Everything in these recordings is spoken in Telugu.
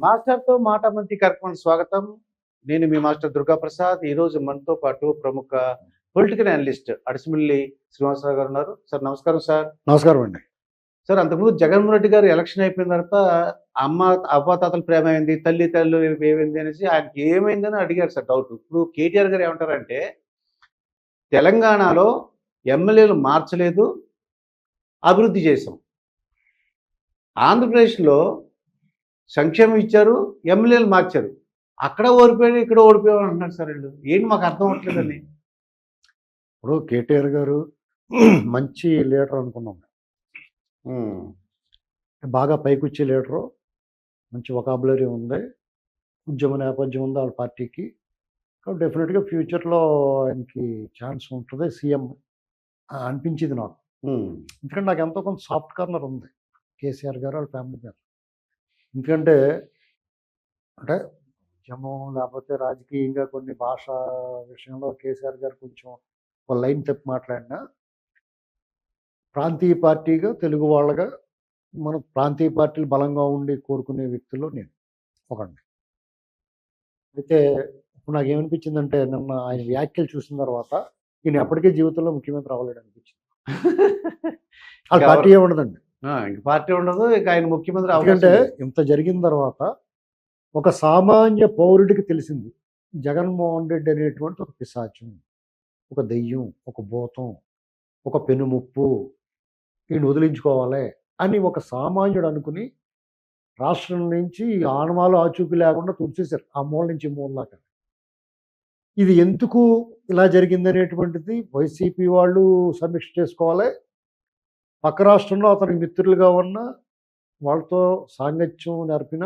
మాస్టర్‌తో మాటామంతి కార్యక్రమానికి స్వాగతం. నేను మీ మాస్టర్ దుర్గాప్రసాద్. ఈరోజు మనతో పాటు ప్రముఖ పొలిటికల్ అనలిస్ట్ అడిసిమిల్లి శ్రీనివాసరావు గారు ఉన్నారు. సార్ నమస్కారం సార్. నమస్కారం అండి. సార్ అంతకుముందు జగన్మోహన్ రెడ్డి గారు ఎలక్షన్ అయిపోయిన తర్వాత అమ్మ అవ్వాతాతల ప్రేమ ఏమైంది? తల్లి ఏమైంది అనేసి ఆయనకి ఏమైందని అడిగారు సార్ డౌట్. ఇప్పుడు కేటీఆర్ గారు ఏమంటారంటే తెలంగాణలో ఎమ్మెల్యేలు మార్చలేదు, అభివృద్ధి చేశాం. ఆంధ్రప్రదేశ్‌లో సంక్షేమం ఇచ్చారు, ఎమ్మెల్యేలు మార్చారు. అక్కడ ఓడిపోయాడు, ఇక్కడ ఓడిపోయాడు అంటున్నారు సార్ వీళ్ళు. ఏంటి మాకు అర్థం అవ్వట్లేదండి. ఇప్పుడు కేటీఆర్ గారు మంచి లీడర్ అనుకున్నాం. బాగా పైకొచ్చే లీడరు, మంచి వొకాబులరీ ఉంది, ఉద్యమ నేపథ్యం ఉంది వాళ్ళ పార్టీకి. కాబట్టి డెఫినెట్గా ఫ్యూచర్లో ఆయనకి ఛాన్స్ ఉంటుంది సీఎం అనిపించింది నాకు. ఎందుకంటే నాకు ఎంతో కొంత సాఫ్ట్ కార్నర్ ఉంది కేసీఆర్ గారు వాళ్ళ ఫ్యామిలీ మీద. ఎందుకంటే అంటే ఉద్యమం లేకపోతే రాజకీయంగా కొన్ని భాషా విషయంలో కేసీఆర్ గారు కొంచెం ఒక లైన్ తప్పి మాట్లాడినా, ప్రాంతీయ పార్టీగా తెలుగు వాళ్ళగా మనం ప్రాంతీయ పార్టీలు బలంగా ఉండి కోరుకునే వ్యక్తుల్లో నేను ఒకడిని. అయితే ఇప్పుడు నాకు ఏమనిపించిందంటే నిన్న ఆయన వ్యాఖ్యలు చూసిన తర్వాత ఈయన ఎప్పటికీ జీవితంలో ముఖ్యమంత్రి అవ్వలేడు అనిపించింది. వాళ్ళ పార్టీ ఉండదండి, ఇంక పార్టీ ఉండదు, ఇక ఆయన ముఖ్యమంత్రి ఎందుకంటే ఇంత జరిగిన తర్వాత ఒక సామాన్య పౌరుడికి తెలిసింది జగన్మోహన్ రెడ్డి అనేటువంటి ఒక పిశాచం, ఒక దెయ్యం, ఒక భూతం, ఒక పెనుముప్పు, ఈయన వదిలించుకోవాలి అని ఒక సామాన్యుడు అనుకుని రాష్ట్రం నుంచి ఆనవాలు ఆచూకీ లేకుండా తుడిచేశారు ఆ మూల నుంచి మూల దాకా. ఇది ఎందుకు ఇలా జరిగింది అనేటువంటిది వైసీపీ వాళ్ళు సమీక్ష చేసుకోవాలి. పక్క రాష్ట్రంలో అతనికి మిత్రులుగా ఉన్న వాళ్ళతో సాంగత్యం నేర్పిన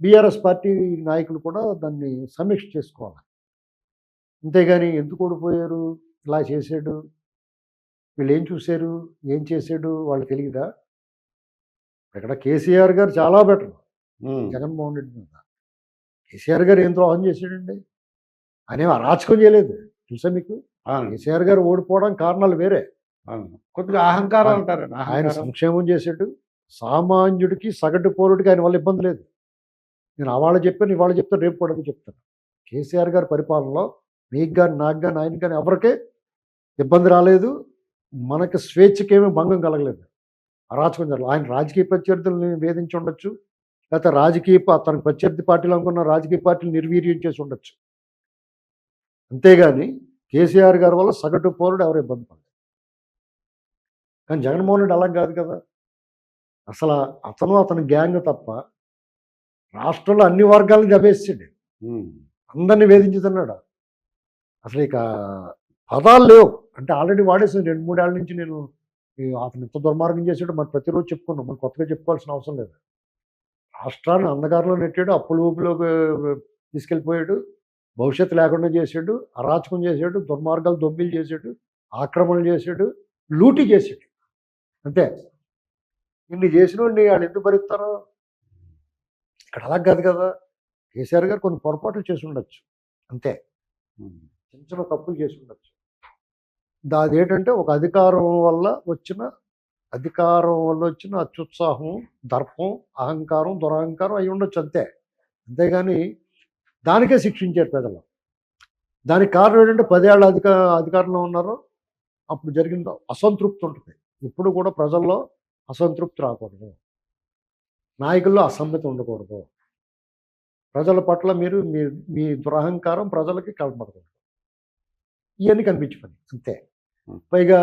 బీఆర్ఎస్ పార్టీ నాయకులు కూడా దాన్ని సమీక్ష చేసుకోవాలి. అంతేగాని ఎందుకు ఓడిపోయారు, ఇలా చేశాడు, వీళ్ళు ఏం చూశారు, ఏం చేశాడు వాళ్ళు తెలియదా? ఇక్కడ కేసీఆర్ గారు చాలా బెటర్ జగన్మోహన్ రెడ్డి మీద. కేసీఆర్ గారు ఏం ద్రోహం చేశాడండి? ఆయన ఏం అరాచకం చేయలేదు తెలుసా మీకు. కేసీఆర్ గారు ఓడిపోవడం కారణాలు వేరే. కొద్దిగా అహంకారం అంటారు. ఆయన సంక్షేమం చేసాడు, సామాన్యుడికి సగటు పౌరుడికి ఆయన వల్ల ఇబ్బంది లేదు. నేను అవాళ చెప్పాను, ఇవాళ చెప్తాను, రేపు కూడా చెప్తాను. కేసీఆర్ గారి పరిపాలనలో మీకు కానీ నాకు కానీ ఆయన కానీ ఎవరికే ఇబ్బంది రాలేదు, మనకి స్వేచ్ఛకేమీ భంగం కలగలేదు, అరాచకం జరగలేదు. ఆయన రాజకీయ ప్రత్యర్థుల్ని వేధించి ఉండొచ్చు, లేకపోతే తనకు ప్రత్యర్థి పార్టీలు అనుకున్న రాజకీయ పార్టీలు నిర్వీర్యం చేసి ఉండొచ్చు. అంతేగాని కేసీఆర్ గారి వల్ల సగటు పౌరుడు ఎవరు ఇబ్బంది పడలేదు. కానీ జగన్మోహన్ రెడ్డి అలా కాదు కదా. అసలు అతని గ్యాంగ్ తప్ప రాష్ట్రంలో అన్ని వర్గాలను జమేసాడు, అందరినీ వేధించుతున్నాడు. అసలు ఇక పదాలు లేవు. అంటే ఆల్రెడీ వాడేసాను 2-3 ఏళ్ళ నుంచి నేను. అతను ఎంత దుర్మార్గం చేసాడో మరి ప్రతిరోజు చెప్పుకున్నాం, మరి కొత్తగా చెప్పుకోవాల్సిన అవసరం లేదు. రాష్ట్రాన్ని అంధకారంలో నెట్టాడు, అప్పుల ఊపిలోకి తీసుకెళ్ళిపోయాడు, భవిష్యత్తు లేకుండా చేశాడు, అరాచకం చేశాడు, దుర్మార్గాలు దొబ్బిలు చేశాడు, ఆక్రమణలు చేశాడు, లూటీ చేశాడు. అంతే. ఇన్ని చేసిన వాడిని వాళ్ళు ఎందుకు భరిస్తారో? ఇక్కడ అలా కాదు కదా. కేసీఆర్ గారు కొన్ని పొరపాట్లు చేసి ఉండొచ్చు, అంతే, చిన్న చిన్న తప్పులు చేసి ఉండొచ్చు. అదేంటంటే ఒక అధికారం వల్ల వచ్చిన అత్యుత్సాహం, దర్పం, అహంకారం, దురహంకారం అయి ఉండొచ్చు, అంతే. అంతేగాని దానికే శిక్షించారు ప్రజలు. దానికి కారణం ఏంటంటే 10 ఏళ్ళ అధికారంలో ఉన్నారు, అప్పుడు జరిగిన అసంతృప్తి ఉంటుంది. ఇప్పుడు కూడా ప్రజల్లో అసంతృప్తి రాకూడదు, నాయకుల్లో అసమ్మతి ఉండకూడదు, ప్రజల పట్ల మీ దురహంకారం ప్రజలకి కనపడకూడదు. ఇవన్నీ కనిపించి పని, అంతే. పైగా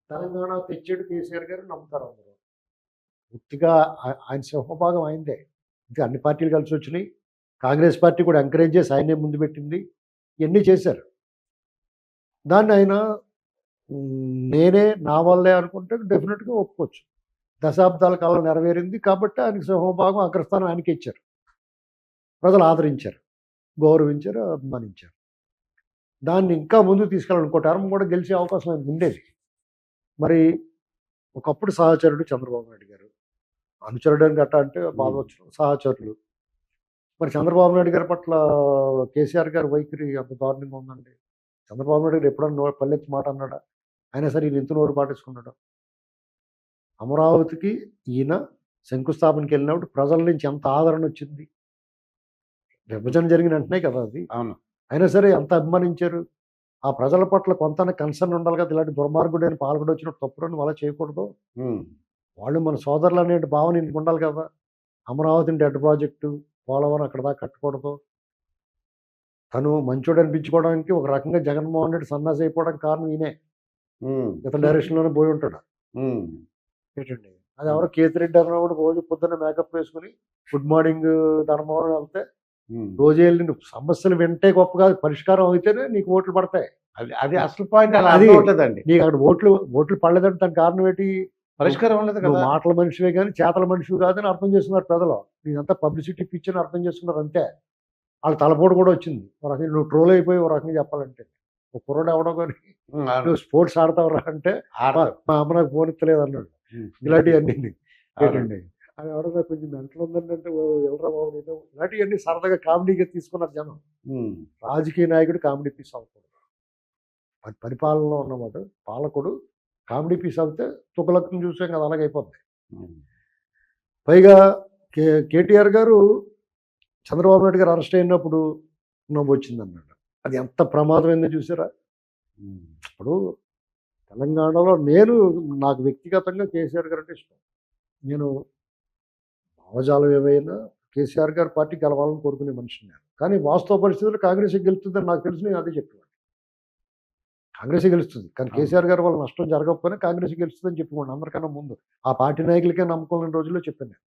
తెలంగాణ తెచ్చాడు కేసీఆర్ గారు నమ్ముతారు అందరూ. పూర్తిగా ఆయన సింహభాగం అయిందే. ఇంకా అన్ని పార్టీలు కలిసి వచ్చినాయి, కాంగ్రెస్ పార్టీ కూడా ఎంకరేజ్ చేసి ఆయనే ముందు పెట్టింది, ఇవన్నీ చేశారు. దాన్ని ఆయన నేనే నా వల్లే అనుకుంటే డెఫినెట్గా ఒప్పుకోవచ్చు. దశాబ్దాల కాలం నెరవేరింది కాబట్టి ఆయనకి సింహభాగం అగ్రస్థానం ఆయనకి ఇచ్చారు, ప్రజలు ఆదరించారు, గౌరవించారు, అభిమానించారు. దాన్ని ఇంకా ముందుకు తీసుకెళ్ళాలి. ఇంకో టర్మ్ కూడా గెలిచే అవకాశం ఆయనకు ఉండేది. మరి ఒకప్పుడు సహచరుడు చంద్రబాబు నాయుడు గారు, అనుచరుడు అని గట్టా అంటే బాధవచ్చు, సహచరులు. మరి చంద్రబాబు నాయుడు గారి పట్ల కేసీఆర్ గారి వైఖరి అంత దారుణంగా ఉందండి. చంద్రబాబు నాయుడు గారు ఎప్పుడన్నా పల్లెత్తి మాట అన్నాడా? అయినా సరే ఈయన ఎంత నోరు పాటించుకున్నాడు. అమరావతికి ఈయన శంకుస్థాపనకి వెళ్ళినప్పుడు ప్రజల నుంచి ఎంత ఆదరణ వచ్చింది. విభజన జరిగిన వెంటనే కదా అది. అవును. అయినా సరే ఎంత అభిమానించారు. ఆ ప్రజల పట్ల కొంత కన్సర్న్ ఉండాలి కదా. ఇలాంటి దుర్మార్గుడైన పాల్గొడు వచ్చిన తప్పులను అలా చేయకూడదు. ఉమ్, వాళ్ళు మన సోదరులు అనే భావన ఇంటికి ఉండాలి కదా. అమరావతిని డెడ్ ప్రాజెక్టు, పోలవరం అక్కడ దాకా కట్టకూడదు. తను మంచోడు అనిపించుకోవడానికి ఒక రకంగా జగన్మోహన్ రెడ్డి సన్నాసి అయిపోవడానికి కారణం ఈయనే. ఉమ్, ఇతని డైరెక్షన్లోనే పోయి ఉంటాడు. ఉమ్, ఏంటండి అది ఎవరో కేతిరెడ్డి అన్నవాడు రోజు పొద్దున్న మేకప్ వేసుకుని గుడ్ మార్నింగ్ ధర్మవరం వెళ్తే ఉమ్. రోజు వెళ్ళి నువ్వు సమస్యలు వింటే గొప్ప కాదు, పరిష్కారం అయితేనే నీకు ఓట్లు పడతాయి. అది అసలు పాయింట్ అలా అది- అర్థమవుతుందండి. నీకు అక్కడ ఓట్లు పడలేదంటే దానికి కారణం ఏంటి? పరిష్కారం ఉండదు నువ్వు కదా. మాటల మనిషివే కానీ చేతల మనిషివి కాదని అర్థం చేస్తున్నారు ప్రజలు. ఇదంతా పబ్లిసిటీ పిచ్చని అర్థం చేస్తున్నారు అంతే. వాళ్ళ తలపోటు కూడా వచ్చింది. ఒక రకంగా నువ్వు ట్రోల్ అయిపోయి ఒక రకంగా చెప్పాలంటే ఒక కుర్రోడు ఎవడో కానీ ఉమ్, అవును. నువ్వు స్పోర్ట్స్ ఆడతావురా అంటే ఆడతారు. మా అమ్మ నాకు ఫోన్ ఇస్తలేదు అన్నాడు. ఉమ్, ఇలాంటివన్నీ అవును. ఏంటండి అది ఎవడన్నా కొంచెం మెంటల్ ఉందండి అంటే ఎవరా బాబు నేను ఇలాంటివన్నీ సరదాగా కామెడీగా తీసుకున్నారు జనం. ఉమ్, రాజకీయ నాయకుడు కామెడీ పీస్ అవ్వకూడదు. పరిపాలనలో ఉన్నవాడు పాలకుడు కామెడీ పీస్ అవుతే తుకలక్ని చూసాం కదా, అలాగే అయిపోద్ది. ఉమ్, పైగా కేటీఆర్ గారు చంద్రబాబు నాయుడు గారు అరెస్ట్ అయినప్పుడు నవ్వు వచ్చిందన్నాడు. అది ఎంత ప్రమాదమైందో చూసారా. ఉమ్, ఇప్పుడు తెలంగాణలో నాకు వ్యక్తిగతంగా కేసీఆర్ గారు అంటే ఇష్టం. నేను భావజాలం ఏమైనా కేసీఆర్ గారి పార్టీ గెలవాలని కోరుకునే మనిషిని నేను. కానీ వాస్తవ పరిస్థితుల్లో కాంగ్రెస్ గెలుస్తుందని నాకు తెలిసి నేను అదే చెప్పేవాడిని. కాంగ్రెస్ గెలుస్తుంది కానీ కేసీఆర్ గారి వల్ల నష్టం జరగకపోయినా కాంగ్రెస్ గెలుస్తుందని చెప్పుకోండి. అందరికన్నా ముందు ఆ పార్టీ నాయకులకే నమ్మకం లేని రోజుల్లో చెప్పాను నేను.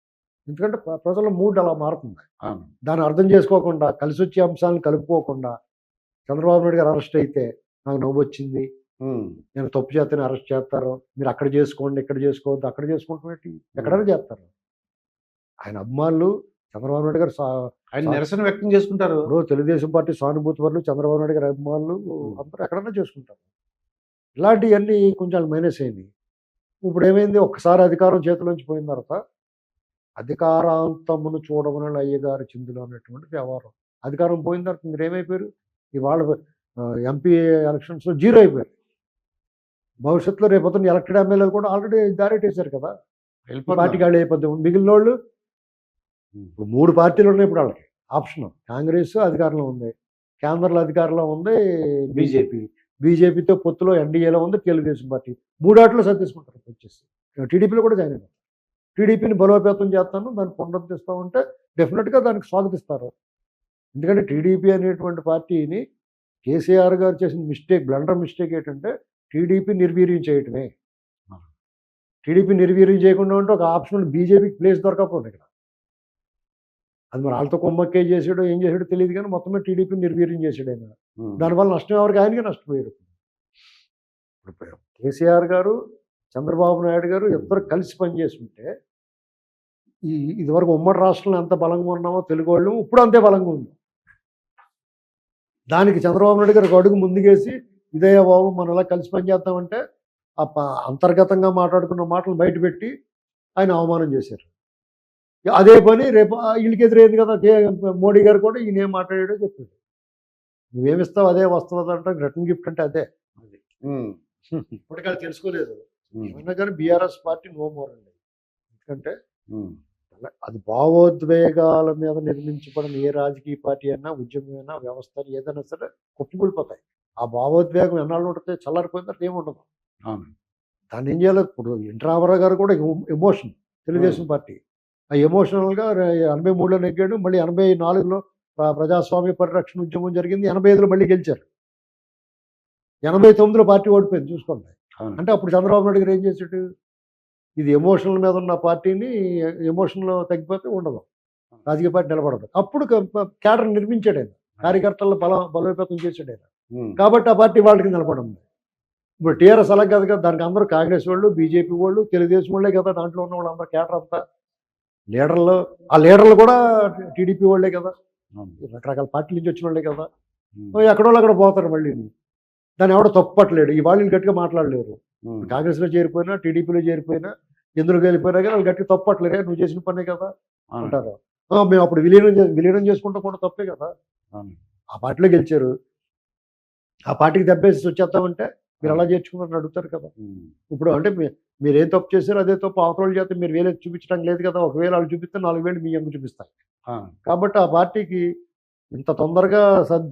ఎందుకంటే ప్రజల మూడ్ అలా మారుతుంది. అవును. దాన్ని అర్థం చేసుకోకుండా కలిసి వచ్చే అంశాలను కలుపుకోకుండా చంద్రబాబు నాయుడు గారు అరెస్ట్ అయితే నాకు నవ్వు వచ్చింది, ఉమ్, నేను తప్పు చేస్తేనే అరెస్ట్ చేస్తారు, మీరు అక్కడ చేసుకోండి ఇక్కడ చేసుకోవద్దు, అక్కడ చేసుకుంటాం ఏంటి, ఎక్కడైనా చేస్తారు. ఆయన అభిమానులు చంద్రబాబు నాయుడు గారు ఆయన నిరసన వ్యక్తం చేసుకుంటారు. ఇప్పుడు తెలుగుదేశం పార్టీ సానుభూతి పరులు చంద్రబాబు నాయుడు గారి అభిమానులు అందరూ ఎక్కడైనా చేసుకుంటారు. ఇలాంటివన్నీ కొంచెం మైనస్ అయింది. ఇప్పుడు ఏమైంది, ఒక్కసారి అధికారం చేతిలోంచి పోయిన తర్వాత అధికారాంతమును చూడమని అయ్యగారి చిందులు అన్నటువంటి వ్యవహారం. అధికారం పోయిన తర్వాత మీరు ఏమైపోయారు, ఇవాళ ఎంపీ ఎలక్షన్స్లో జీరో అయిపోయారు. భవిష్యత్తులో రేపొద్దున ఎలక్టెడ్ ఎమ్మెల్యేలు కూడా ఆల్రెడీ దారేటేశారు కదా, పార్టీకి వాళ్ళు అయిపోద్ది. మిగిలిన వాళ్ళు ఇప్పుడు 3 పార్టీలు ఉన్నాయి. ఇప్పుడు వాళ్ళకి ఆప్షన్ కాంగ్రెస్ అధికారంలో ఉంది, కేంద్రంలో అధికారంలో ఉంది బీజేపీ, బీజేపీతో పొత్తులో ఎన్డీఏలో ఉంది తెలుగుదేశం పార్టీ. 3 ఆటలు సర్దేసుకుంటారు వచ్చేసి. టీడీపీలో కూడా జాయిన్ అయిపోతారు. టీడీపీని బలోపేతం చేస్తాను, దాన్ని పునరుద్ధరిస్తామంటే డెఫినెట్గా దానికి స్వాగతిస్తారు. ఎందుకంటే టీడీపీ అనేటువంటి పార్టీని కేసీఆర్ గారు చేసిన బ్లండర్ మిస్టేక్ ఏంటంటే టీడీపీ నిర్వీర్యం చేయటమే. టీడీపీ నిర్వీర్యం చేయకుండా ఉంటే ఒక ఆప్షన్ బీజేపీకి ప్లేస్ దొరకకపోతుంది ఇక్కడ. అది మరి వాళ్ళతో కొమ్మక్కే చేసాడో ఏం చేసాడో తెలియదు కానీ మొత్తమే టీడీపీని నిర్వీర్యం చేశాడు ఆయన. దానివల్ల నష్టం ఎవరికి, ఆయనకి నష్టపోయారు. ఇప్పుడు కేసీఆర్ గారు చంద్రబాబు నాయుడు గారు ఇద్దరు కలిసి పనిచేస్తుంటే ఇదివరకు ఉమ్మడి రాష్ట్రంలో ఎంత బలంగా ఉన్నామో తెలుగు వాళ్ళు ఇప్పుడు అంతే బలంగా ఉంది. దానికి చంద్రబాబు నాయుడు గారు ఒక అడుగు ముందుకేసి ఇదే బాబు మనం ఇలా కలిసి పనిచేద్దామంటే అంతర్గతంగా మాట్లాడుకున్న మాటలు బయటపెట్టి ఆయన అవమానం చేశారు. అదే పని రేపు వీళ్ళకి ఎదురైంది కదా, మోడీ గారు కూడా ఈయన ఏం మాట్లాడాడో చెప్పాడు. నువ్వేమిస్తావు అదే వస్తుంది అంటే రిటర్న్ గిఫ్ట్ అంటే అదే. ఇప్పటికీ తెలుసుకోలేదు. ఏమన్నా కానీ బీఆర్ఎస్ పార్టీ నో మోర్ అండి. ఎందుకంటే అది భావోద్వేగాల మీద నిర్మించబడిన ఏ రాజకీయ పార్టీ అయినా ఉద్యమమైనా వ్యవస్థ ఏదైనా సరే కుప్పకూలిపోతాయి. ఆ భావోద్వేగం ఎన్నాళ్ళు ఉంటుంది, చల్లారిపోయిందంటే ఏముండదు. దాన్ని ఏం చేయాలి. ఇప్పుడు ఎన్టీ రామారావు గారు కూడా ఎమోషన్, తెలుగుదేశం పార్టీ ఆ ఎమోషనల్గా 83లో నెగ్గాడు, మళ్ళీ 84లో ప్రజాస్వామ్య పరిరక్షణ ఉద్యమం జరిగింది, 85లో మళ్ళీ గెలిచారు, 89లో పార్టీ ఓడిపోయింది చూసుకోండి. అంటే అప్పుడు చంద్రబాబు నాయుడు గారు ఏం చేశాడు, ఇది ఎమోషనల్ మీద ఉన్న పార్టీని ఎమోషన్లో తగ్గిపోతే ఉండదు, రాజకీయ పార్టీ నిలబడదు. అప్పుడు క్యాడర్ నిర్మించాడు ఆయన, కార్యకర్తలను బలోపేతం చేశాడు ఆయన. కాబట్టి ఆ పార్టీ వాళ్ళకి నిలబడింది. ఇప్పుడు టీఆర్ఎస్ అలా కాదు కదా, దానికి అందరూ కాంగ్రెస్ వాళ్ళు, బీజేపీ వాళ్ళు, తెలుగుదేశం వాళ్ళే కదా, దాంట్లో ఉన్న వాళ్ళు అందరూ క్యాడర్ అంతా లీడర్లు. ఆ లీడర్లు కూడా టీడీపీ వాళ్ళే కదా, రకరకాల పార్టీల నుంచి వచ్చిన వాళ్ళే కదా. ఎక్కడో అక్కడ పోతారు మళ్ళీ. దాన్ని ఎవడో తప్పట్లేడు. ఈ వాళ్ళు గట్టిగా మాట్లాడలేరు. కాంగ్రెస్లో చేరిపోయినా టీడీపీలో చేరిపోయినా ఎందుకు వెళ్ళిపోయినా కానీ వాళ్ళు గట్టిగా తప్పట్లేరే, నువ్వు చేసిన పనే కదా అంటారు. మేము అప్పుడు విలీనం చేసుకుంటా కూడా తప్పే కదా. ఆ పార్టీలో గెలిచారు, ఆ పార్టీకి దెబ్బేసి వచ్చేస్తామంటే మీరు అలా చేర్చుకున్నారని అడుగుతారు కదా. ఇప్పుడు అంటే మీరు ఏం తప్పు చేశారో అదే తప్పు అవతల చేత మీరు వేలు చూపించడం లేదు కదా, ఒకవేళ వాళ్ళు చూపిస్తే 4 వేలు మీ ఎమ్మ చూపిస్తాయి. ఆ, కాబట్టి ఆ పార్టీకి ఇంత తొందరగా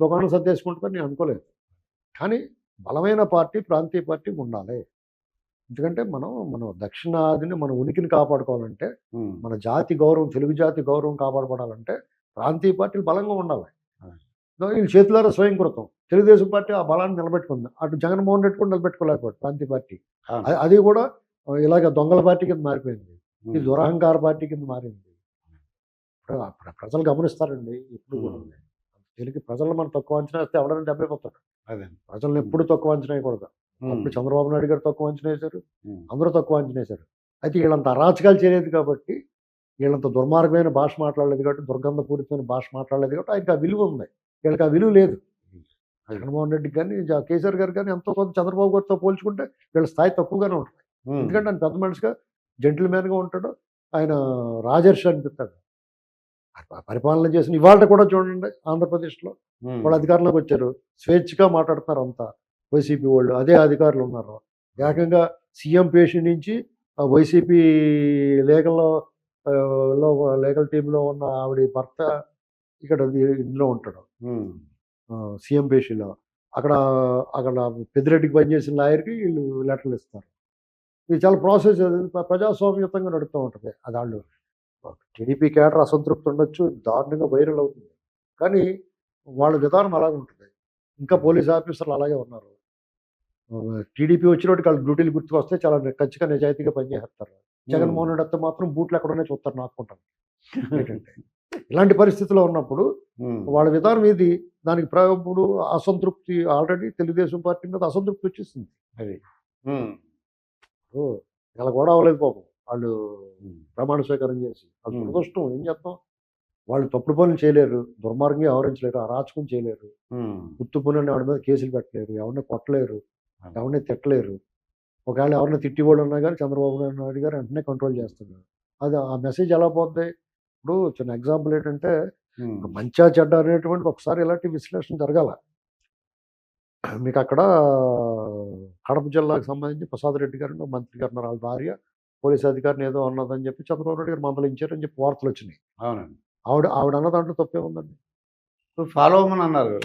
దుకాణం సర్దేసుకుంటుందని నేను అనుకోలేదు. కానీ బలమైన పార్టీ, ప్రాంతీయ పార్టీ ఉండాలి. ఎందుకంటే మన దక్షిణాదిని, మన ఉనికిని కాపాడుకోవాలంటే, ఉమ్, మన జాతి గౌరవం, తెలుగు జాతి గౌరవం కాపాడబడాలంటే ప్రాంతీయ పార్టీలు బలంగా ఉండాలి. వీళ్ళు చేతులారా స్వయంకృతం. తెలుగుదేశం పార్టీ ఆ బలాన్ని నిలబెట్టుకుంది. అటు జగన్మోహన్ రెడ్డి కూడా నిలబెట్టుకోలేకపోయాడు ప్రాంతీయ పార్టీ. అవును. అది కూడా ఇలాగ దొంగల పార్టీ కింద మారిపోయింది. ఇది ఉమ్, దురహంకార పార్టీ కింద మారింది. ఇప్పుడు ప్రజలు గమనిస్తారండి ఇప్పుడు కూడా. తెలుగు ప్రజలను మనం తక్కువ అంచనా వేస్తే ఎవడైనా డబ్బే పోతాడు. అదే. ప్రజలను ఎప్పుడు తక్కువ అంచనా వేయకూడదు. ఉమ్, అప్పుడు చంద్రబాబు నాయుడు గారు తక్కువ అంచనా వేశారు, ఉమ్, అందరూ తక్కువ అంచనా వేశారు. అయితే వీళ్ళంత అరాచకాలు చేయలేదు కాబట్టి, వీళ్ళంత దుర్మార్గమైన భాష మాట్లాడలేదు కాబట్టి, దుర్గంధపూరితమైన భాష మాట్లాడలేదు కాబట్టి ఆయనకి ఆ విలువ ఉంది. వీళ్ళకి ఆ విలువ లేదు. జగన్మోహన్ రెడ్డి కానీ కేసీఆర్ గారు కానీ ఎంతో కొంత చంద్రబాబు గారితో పోల్చుకుంటే వీళ్ళ స్థాయి తక్కువగానే ఉంటుంది. ఉమ్, ఎందుకంటే ఆయన పెద్ద మనిషిగా జెంటిల్మెన్గా ఉంటాడు. ఆయన రాజర్షి అనిపిస్తాడు. పరిపాలన చేసిన ఇవాళ కూడా చూడండి, ఆంధ్రప్రదేశ్లో ఉమ్, వాళ్ళు అధికారంలోకి వచ్చారు, స్వేచ్ఛగా మాట్లాడుతున్నారు అంతా వైసీపీ వాళ్ళు. అదే అధికారులు ఉన్నారు. ఏకంగా సీఎం పేషి నుంచి వైసీపీ లీగల్లో లీగల్ టీంలో ఉన్న ఆవిడ భర్త ఇక్కడ ఇందులో ఉంటాడు, ఉమ్, సీఎం పేషిలో. అక్కడ అక్కడ పెద్దిరెడ్డికి పనిచేసిన లాయర్కి వీళ్ళు లెటర్లు ఇస్తారు. ఇది చాలా ప్రాసెస్, ప్రజాస్వామ్యతంగా నడుస్తూ ఉంటుంది. అది వాళ్ళు టీడీపీ కేడర్ అసంతృప్తి ఉండొచ్చు, దారుణంగా వైరల్ అవుతుంది. కానీ వాళ్ళ విధానం అలాగే ఉంటుంది. ఇంకా పోలీస్ ఆఫీసర్లు అలాగే ఉన్నారు. టీడీపీ వచ్చినోటికి వాళ్ళ డ్యూటీలు గుర్తుకొస్తే చాలా ఖచ్చితంగా నిజాయితీగా పనిచేస్తారు. జగన్మోహన్ రెడ్డి వస్తే మాత్రం బూట్లు ఎక్కడనే చూస్తారు, నాకుంటాను. ఏంటంటే ఇలాంటి పరిస్థితిలో ఉన్నప్పుడు ఉమ్, వాళ్ళ విధానం ఇది. దానికి ఇప్పుడు అసంతృప్తి ఆల్రెడీ తెలుగుదేశం పార్టీ మీద అసంతృప్తి వచ్చేసింది. అది. ఉమ్, ఇలా కూడా అవ్వలేదు పాపం. వాళ్ళు ఉమ్, ప్రమాణ స్వీకారం చేసి వాళ్ళు ఉమ్. దురదృష్టం. ఏం చేస్తాం, వాళ్ళు తప్పుడు పనులు చేయలేరు, దుర్మార్గంగా వ్యవహరించలేరు, అరాచకం చేయలేరు, ఉమ్, గుర్తు పనులు ఎవరి మీద కేసులు పెట్టలేరు, ఎవరిని కొట్టలేరు, అవును. ఎవరిని తిట్టలేరు. ఒకవేళ ఎవరిని తిట్టివాడు ఉన్నా కానీ చంద్రబాబు నాయుడు గారు వెంటనే కంట్రోల్ చేస్తున్నారు. అది ఆ మెసేజ్ ఎలా పోద్ది? ఇప్పుడు చిన్న ఎగ్జాంపుల్ ఏంటంటే, ఉమ్, మంచా చెడ్డ అనేటువంటి ఒకసారి ఇలాంటి విశ్లేషణ జరగాల. మీకు అక్కడ కడప జిల్లాకు సంబంధించి ప్రసాద్ రెడ్డి గారు మంత్రి గారు ఉన్నారు, వాళ్ళ భార్య పోలీస్ అధికారిని ఏదో అన్నదని చెప్పి చంద్రబాబు నాయుడు గారు మందలించారని చెప్పి వార్తలు వచ్చినాయి. అవునండి. ఆవిడ అన్న దాంట్లో తప్పే ఉందండి. ఫాలో అవ్వమని అన్నారు.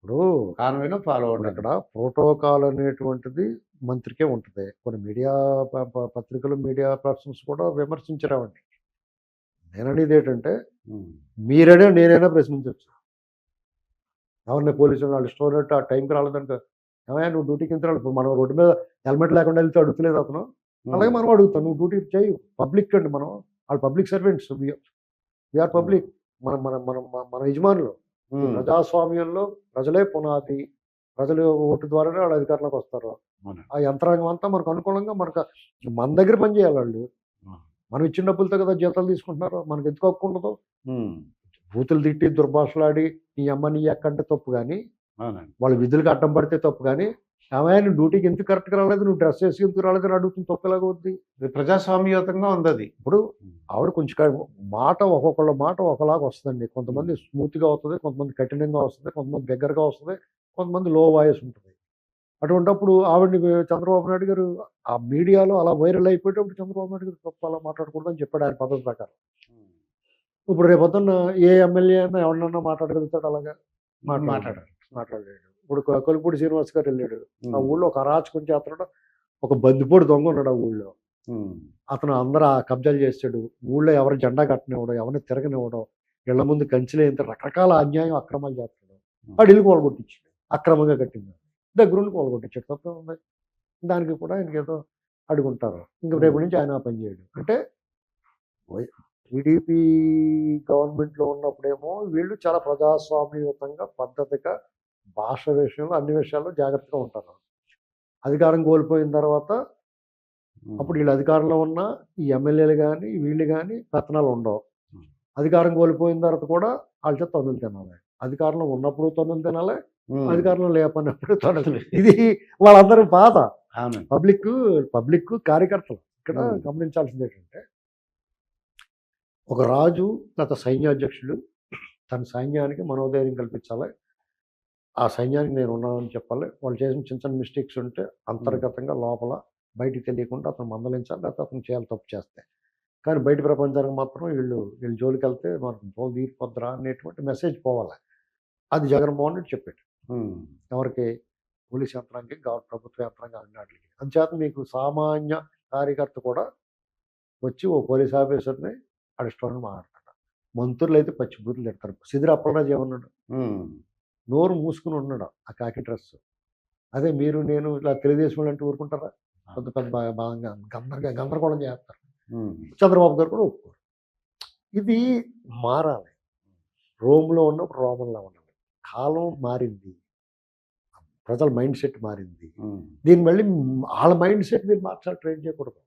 ఇప్పుడు కాన్వేలో ఫాలో అవ్వండి. అక్కడ ప్రోటోకాల్ అనేటువంటిది మంత్రికే ఉంటుంది. కొన్ని మీడియా పత్రికలు, మీడియా పర్సన్స్ కూడా విమర్శించరావండి. నేననేది ఏంటంటే, ఉమ్, మీరైనా నేనైనా ప్రశ్నించవచ్చు. ఎవరిని పోలీసులు వాళ్ళు స్టోర్ ఆ టైంకి రాలేదనుకో, ఏమయ్యా నువ్వు డ్యూటీకి ఎంత ఇప్పుడు మనం రోడ్డు మీద హెల్మెట్ లేకుండా వెళ్తే అడుగుతలేదు అతను, అలాగే మనం అడుగుతాం, నువ్వు డ్యూటీ చేయి. పబ్లిక్ అండి మనం, వాళ్ళు పబ్లిక్ సర్వెంట్స్, వీఆర్ పబ్లిక్. మన మన మన మన యజమానులు. ఉమ్, ప్రజాస్వామ్యంలో ప్రజలే పునాది. ప్రజలు ఓటు ద్వారానే వాళ్ళు అధికారంలోకి వస్తారు. అవును. ఆ యంత్రాంగం అంతా మనకు అనుకూలంగా మన దగ్గర పనిచేయాలి వాళ్ళు. మనం ఇచ్చిన డబ్బులతో కదా జీతాలు తీసుకుంటున్నారు, మనకి ఎందుకు హక్కు ఉండదు? ఉమ్, బూతులు తిట్టి దుర్భాషలాడి నీ అమ్మ నీ ఎక్కంటే తప్పు, కానీ అవునండి. వాళ్ళ విధులకు అడ్డం పడితే తప్పు. కానీ ఏమైనా నువ్వు డ్యూటీకి ఎందుకు కరెక్ట్గా రాలేదు, నువ్వు డ్రెస్ వేసి ఎందుకు రాలేదు అని అడుగుతుంది, తప్పు ఎలాగ అవుద్ది? ఇది ప్రజాస్వామ్యయుతంగా ఉంది అది. ఇప్పుడు ఆవిడ కొంచెం మాట ఒక్కొక్కళ్ళ మాట ఒకలాగా వస్తుందండి. కొంతమంది స్మూత్గా వస్తుంది, కొంతమంది కఠినంగా వస్తుంది, కొంతమంది దగ్గరగా వస్తుంది, కొంతమంది లో వాయిస్ ఉంటుంది. అటువంటిప్పుడు ఆవిడని చంద్రబాబు నాయుడు గారు ఆ మీడియాలో అలా వైరల్ అయిపోయేటప్పుడు చంద్రబాబు నాయుడు గారు తప్పు అలా మాట్లాడకూడదని చెప్పాడు ఆయన పద్ధతి ప్రకారం. ఇప్పుడు రేపొద్దున్న ఏ ఎమ్మెల్యే అయినా ఎవరినన్నా మాట్లాడగలుగుతాడు అలాగా? మాట్లాడాడు. ఇప్పుడు కొలుపూడి శ్రీనివాస్ గారు వెళ్ళాడు, ఆ ఊళ్ళో ఒక అరాచకం చేస్తున్నాడు, ఒక బందిపోడు దొంగ ఉన్నాడు ఆ ఊళ్ళో. అతను అందరూ ఆ కబ్జాలు చేస్తాడు, ఊళ్ళో ఎవరు జెండా కట్టనివ్వడం, ఎవరిని తిరగనివ్వడం, ఇళ్ల ముందు కంచెలు ఎంత రకరకాల అన్యాయం అక్రమాలు చేస్తాడు. వాడు ఇల్లు కోలగొట్టించాడు, అక్రమంగా కట్టింది దగ్గరుండి కోలగొట్టించాడు, తప్పే ఉంది. దానికి కూడా ఆయనకి ఏదో అడుగుంటారు. ఇంక రేపటి నుంచి ఆయన పని చేయడు. అంటే టీడీపీ గవర్నమెంట్లో ఉన్నప్పుడేమో వీళ్ళు చాలా ప్రజాస్వామ్యయుతంగా పద్ధతిగా భాష విషయంలో అన్ని విషయాల్లో జాగ్రత్తగా ఉంటారు. అధికారం కోల్పోయిన తర్వాత అప్పుడు వీళ్ళు అధికారంలో ఉన్న ఈ ఎమ్మెల్యేలు కానీ వీళ్ళు కానీ పెత్తనాలు ఉండవు. అధికారం కోల్పోయిన తర్వాత కూడా వాళ్ళ చేత తన్నులు తినాలి. అధికారంలో ఉన్నప్పుడు తన్నులు తినాలి, అధికారంలో లేపన్నప్పుడు తన్నులు. ఇది వాళ్ళందరూ బాధ. పబ్లిక్ కార్యకర్తలు. ఇక్కడ గమనించాల్సింది ఏంటంటే, ఒక రాజు గత సైన్యాధ్యక్షుడు తన సైన్యానికి మనోధైర్యం కల్పించాలి, ఆ సైన్యానికి నేను ఉన్నానని చెప్పాలి. వాళ్ళు చేసిన చిన్న చిన్న మిస్టేక్స్ ఉంటే అంతర్గతంగా లోపల బయటికి తెలియకుండా అతను మందలించాలి, లేకపోతే అతను చేయాలి తప్పు చేస్తే. కానీ బయట ప్రపంచానికి మాత్రం వీళ్ళు జోలికి వెళ్తే మనకు తోలు తీరిపోద్దురా అనేటువంటి మెసేజ్ పోవాలి. అది జగన్మోహన్ రెడ్డి చెప్పాడు. ఎవరికి? పోలీస్ యంత్రాంగం, ప్రభుత్వ యంత్రాంగం అన్నిటికి. అందుచేత మీకు సామాన్య కార్యకర్త కూడా వచ్చి ఓ పోలీస్ ఆఫీసర్ని అరెస్టోని మాట్లాడతాడు. మంత్రులు అయితే పచ్చి బూతులు తిడతారు. సిదిరి అప్పలరాజు ఏమన్నాడు? నోరు మూసుకుని ఉన్నాడు ఆ కాకి డ్రెస్. అదే మీరు నేను ఇలా తెలుగుదేశం అంటే ఊరుకుంటారా? పెద్ద పెద్ద బాగా గందరగోళం చేస్తారు. చంద్రబాబు గారు కూడా ఒప్పుకోరు. ఇది మారాలి. రోమ్లో ఉన్నప్పుడు రోమంలో ఉన్నది. కాలం మారింది, ప్రజల మైండ్ సెట్ మారింది. దీన్ని మళ్ళీ వాళ్ళ మైండ్ సెట్ మీరు మార్చాలి, ట్రైన్ చేయకూడదు.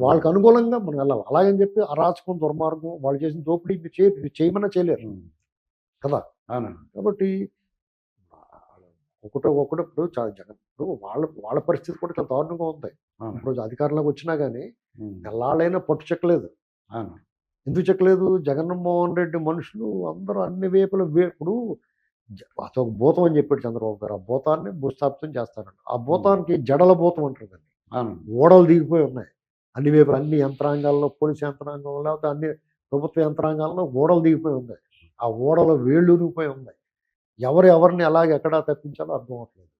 వాళ్ళకి అనుకూలంగా మనం వెళ్ళాలి. అలాగని చెప్పి అరాచకం, దుర్మార్గం, వాళ్ళు చేసిన దోపిడీ మీరు చేయమన్నా చేయలేరు కదా. కాబట్టి ఒకటప్పుడు చాలా జగన్ ఇప్పుడు వాళ్ళ పరిస్థితి కూడా చాలా దారుణంగా ఉంది. ఇప్పుడు అధికారంలోకి వచ్చినా కానీ ఎల్లాళ్ళైనా పట్టు చెక్కలేదు. ఎందుకు చెక్కలేదు? జగన్మోహన్ రెడ్డి మనుషులు అందరూ అన్ని వైపుల ఇప్పుడు అదొక భూతం అని చెప్పాడు చంద్రబాబు గారు. ఆ భూతాన్ని భూస్థాపితం చేస్తారంట. ఆ భూతానికి జడల భూతం అంటారు దాన్ని. ఓడలు దిగిపోయి ఉన్నాయి అన్ని వైపులు, అన్ని యంత్రాంగాల్లో, పోలీస్ యంత్రాంగంలో, లేకపోతే అన్ని ప్రభుత్వ యంత్రాంగాల్లో ఓడలు దిగిపోయి ఉన్నాయి. ఆ ఓడల వేళ్ళు దిగిపోయి ఉన్నాయి. ఎవరిని ఎలాగ ఎక్కడా తప్పించాలో అర్థం అవట్లేదు.